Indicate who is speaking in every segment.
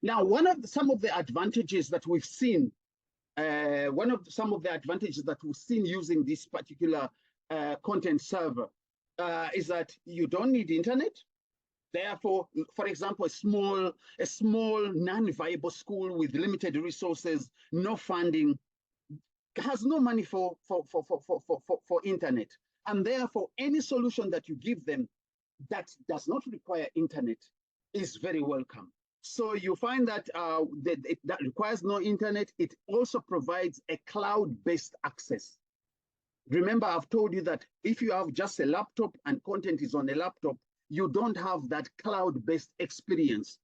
Speaker 1: Now, some of the advantages that we've seen, using this particular content server is that you don't need internet. Therefore, for example, a small non-viable school with limited resources, no funding, has no money for internet. And therefore, any solution that you give them that does not require internet is very welcome. So you find that that requires no internet. It also provides a cloud-based access. Remember, I've told you that if you have just a laptop and content is on a laptop, you don't have that cloud-based experience.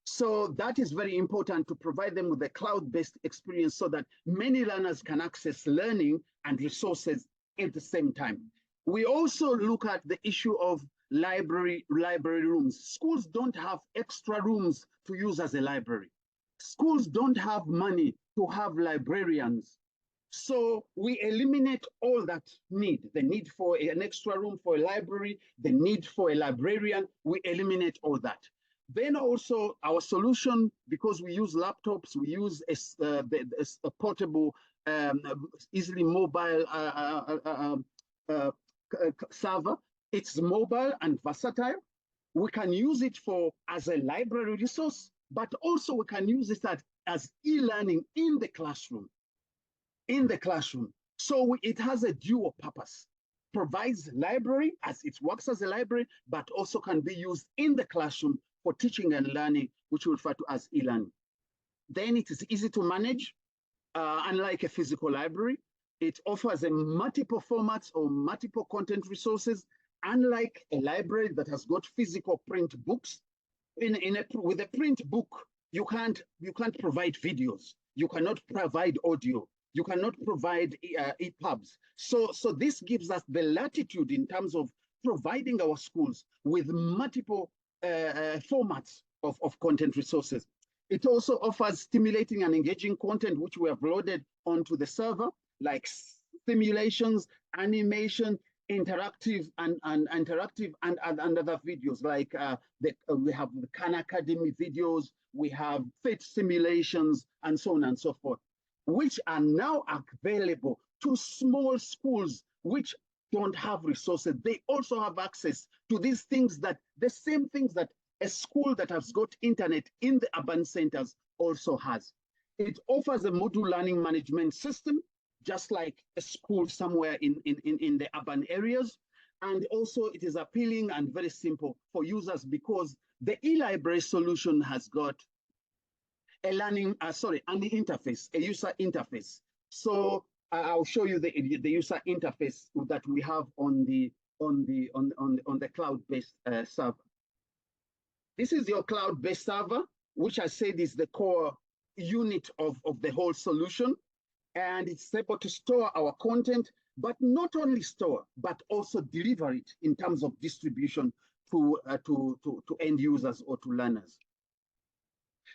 Speaker 1: So that is very important, to provide them with a cloud-based experience so that many learners can access learning and resources at the same time. We also look at the issue of library rooms. Schools don't have extra rooms to use as a library. Schools don't have money to have librarians. So we eliminate all that need, the need for an extra room for a library, the need for a librarian, we eliminate all that. Then also our solution, because we use laptops, we use a portable, easily mobile server. It's mobile and versatile. We can use it as a library resource, but also we can use it as e-learning in the classroom. So it has a dual purpose. Provides library, as it works as a library, but also can be used in the classroom for teaching and learning, which we refer to as e-learning. Then it is easy to manage, unlike a physical library. It offers a multiple formats or multiple content resources, unlike a library that has got physical print books. With a print book, you can't provide videos. You cannot provide audio. You cannot provide EPUBs. So this gives us the latitude in terms of providing our schools with multiple formats of content resources. It also offers stimulating and engaging content, which we have loaded onto the server, like simulations, animation, interactive and other videos, like we have the Khan Academy videos, we have fit simulations, and so on and so forth, which are now available to small schools which don't have resources. They also have access to these things, the same things that a school that has got internet in the urban centers also has. It offers a module learning management system, just like a school somewhere in the urban areas. And also it is appealing and very simple for users because the e-library solution has got a an interface, a user interface. So I'll show you the user interface that we have on the cloud-based server. This is your cloud-based server, which I said is the core unit of the whole solution. And it's able to store our content, but not only store, but also deliver it in terms of distribution to end users or to learners.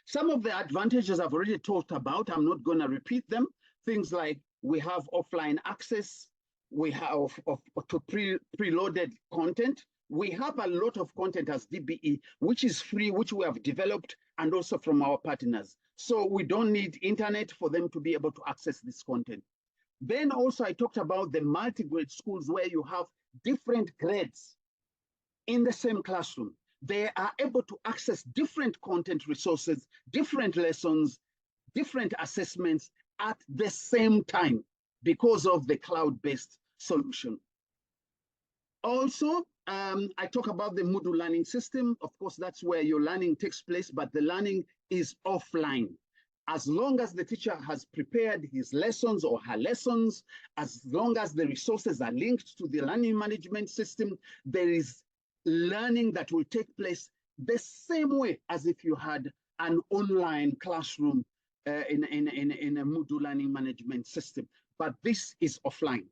Speaker 1: Some of the advantages I've already talked about, I'm not going to repeat them. Things like we have offline access, we have to preloaded content. We have a lot of content as DBE, which is free, which we have developed, and also from our partners. So we don't need internet for them to be able to access this content. Then also I talked about the multi-grade schools where you have different grades in the same classroom. They are able to access different content resources, different lessons, different assessments at the same time because of the cloud-based solution. Also, I talk about the Moodle learning system. Of course, that's where your learning takes place, but the learning is offline. As long as the teacher has prepared his lessons or her lessons, as long as the resources are linked to the learning management system, there is learning that will take place the same way as if you had an online classroom in a Moodle learning management system. But this is offline.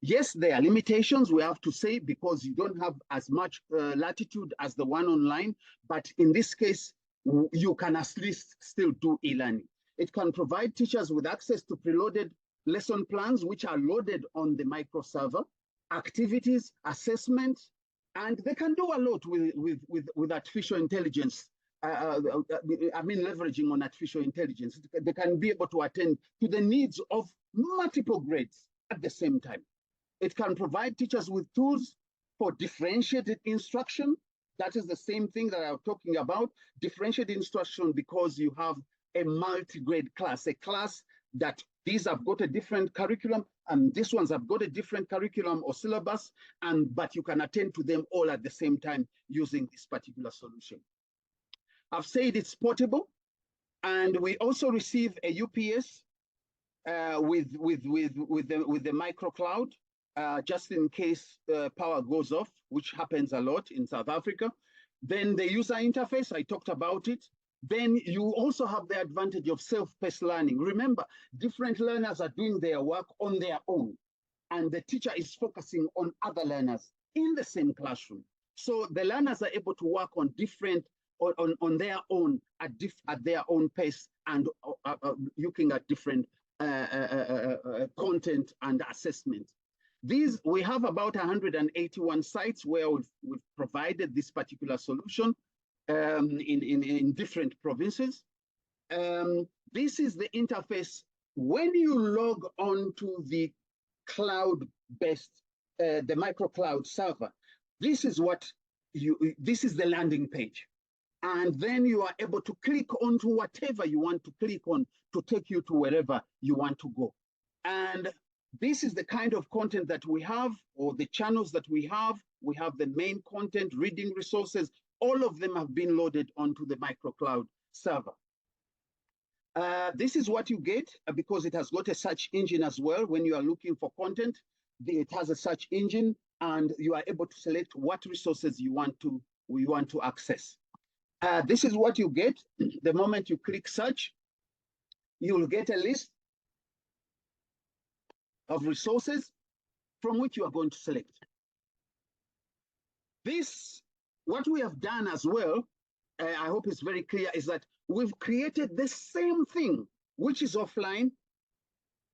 Speaker 1: Yes, there are limitations, we have to say, because you don't have as much latitude as the one online, but in this case, you can at least still do e-learning. It can provide teachers with access to preloaded lesson plans, which are loaded on the micro server, activities, assessment, and they can do a lot with artificial intelligence leveraging on artificial intelligence. They can be able to attend to the needs of multiple grades at the same time. It can provide teachers with tools for differentiated instruction. That is the same thing that I'm talking about, differentiated instruction, because you have a multi-grade class, a class that these have got a different curriculum and these ones have got a different curriculum or syllabus, but you can attend to them all at the same time using this particular solution. I've said it's portable, and we also receive a UPS with the micro cloud, just in case power goes off, which happens a lot in South Africa. Then the user interface, I talked about it. Then you also have the advantage of self-paced learning. Remember, different learners are doing their work on their own, and the teacher is focusing on other learners in the same classroom. So the learners are able to work on different, on their own, at their own pace, and looking at different content and assessment. We have about 181 sites where we've provided this particular solution in different provinces. This is the interface. When you log on to the cloud-based, the micro cloud server, this is the landing page. And then you are able to click onto whatever you want to click on to take you to wherever you want to go. And this is the kind of content that we have, or the channels that we have. We have the main content, reading resources. All of them have been loaded onto the micro cloud server. This is what you get, because it has got a search engine as well. When you are looking for content, it has a search engine, and you are able to select what resources you want to access. This is what you get. The moment you click search, you will get a list of resources from which you are going to select. What we have done as well, I hope it's very clear, is that we've created the same thing, which is offline.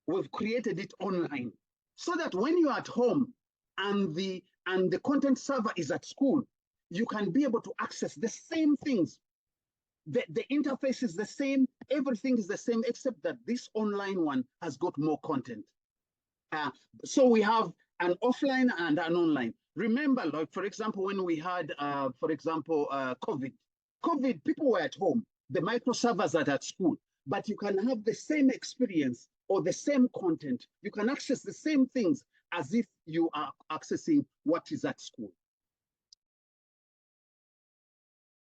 Speaker 1: We've created it online, so that when you're at home and the content server is at school, you can be able to access the same things. The interface is the same, everything is the same, except that this online one has got more content. So we have an offline and an online. Remember, like, for example, when we had, COVID, people were at home, the micro servers are at school, but you can have the same experience or the same content. You can access the same things as if you are accessing what is at school.